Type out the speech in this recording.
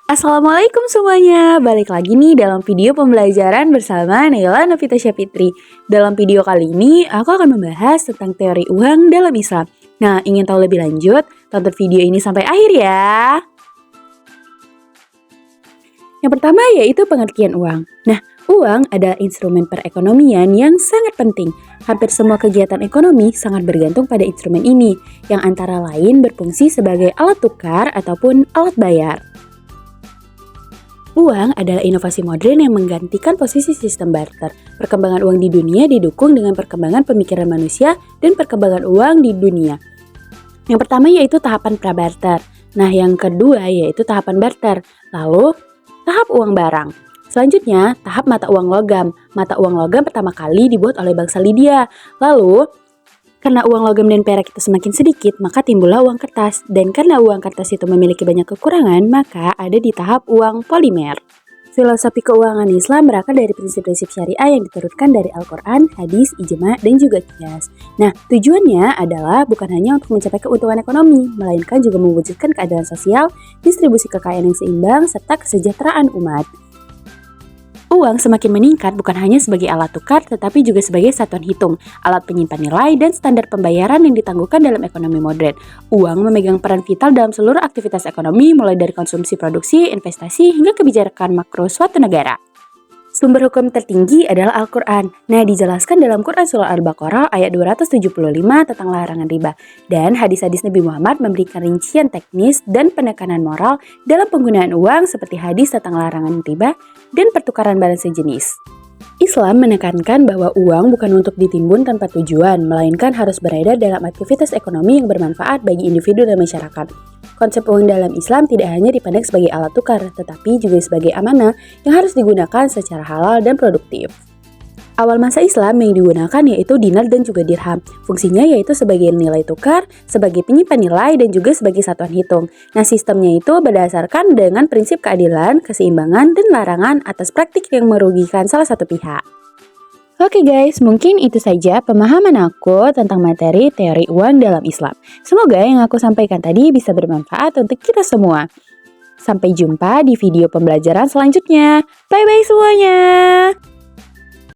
Assalamualaikum semuanya, balik lagi nih dalam video pembelajaran bersama Naila Novitasya Fitri. Dalam video kali ini, aku akan membahas tentang teori uang dalam Islam. Nah, ingin tahu lebih lanjut? Tonton video ini sampai akhir ya. Yang pertama yaitu pengertian uang. Nah, uang adalah instrumen perekonomian yang sangat penting. Hampir semua kegiatan ekonomi sangat bergantung pada instrumen ini, yang antara lain berfungsi sebagai alat tukar ataupun alat bayar. Uang adalah inovasi modern yang menggantikan posisi sistem barter. Perkembangan uang di dunia didukung dengan perkembangan pemikiran manusia dan perkembangan uang di dunia. Yang pertama yaitu tahapan prabarter. Nah, yang kedua yaitu tahapan barter. Lalu, tahap uang barang. Selanjutnya, tahap mata uang logam. Mata uang logam pertama kali dibuat oleh bangsa Lydia. Lalu, karena uang logam dan perak itu semakin sedikit, maka timbullah uang kertas. Dan karena uang kertas itu memiliki banyak kekurangan, maka ada di tahap uang polimer. Filosofi keuangan Islam berakar dari prinsip-prinsip syariah yang diturunkan dari Al-Quran, hadis, ijma, dan juga qiyas. Nah, tujuannya adalah bukan hanya untuk mencapai keuntungan ekonomi, melainkan juga mewujudkan keadilan sosial, distribusi kekayaan yang seimbang, serta kesejahteraan umat. Uang semakin meningkat bukan hanya sebagai alat tukar, tetapi juga sebagai satuan hitung, alat penyimpan nilai, dan standar pembayaran yang ditangguhkan dalam ekonomi modern. Uang memegang peran vital dalam seluruh aktivitas ekonomi, mulai dari konsumsi produksi, investasi, hingga kebijakan makro suatu negara. Sumber hukum tertinggi adalah Al-Quran. Nah, dijelaskan dalam Quran Surah Al-Baqarah ayat 275 tentang larangan riba. Dan hadis-hadis Nabi Muhammad memberikan rincian teknis dan penekanan moral dalam penggunaan uang seperti hadis tentang larangan riba dan pertukaran barang sejenis. Islam menekankan bahwa uang bukan untuk ditimbun tanpa tujuan, melainkan harus beredar dalam aktivitas ekonomi yang bermanfaat bagi individu dan masyarakat. Konsep uang dalam Islam tidak hanya dipandang sebagai alat tukar, tetapi juga sebagai amanah yang harus digunakan secara halal dan produktif. Awal masa Islam yang digunakan yaitu dinar dan juga dirham. Fungsinya yaitu sebagai nilai tukar, sebagai penyimpan nilai, dan juga sebagai satuan hitung. Nah, sistemnya itu berdasarkan dengan prinsip keadilan, keseimbangan, dan larangan atas praktik yang merugikan salah satu pihak. Oke guys, mungkin itu saja pemahaman aku tentang materi teori uang dalam Islam. Semoga yang aku sampaikan tadi bisa bermanfaat untuk kita semua. Sampai jumpa di video pembelajaran selanjutnya. Bye-bye semuanya!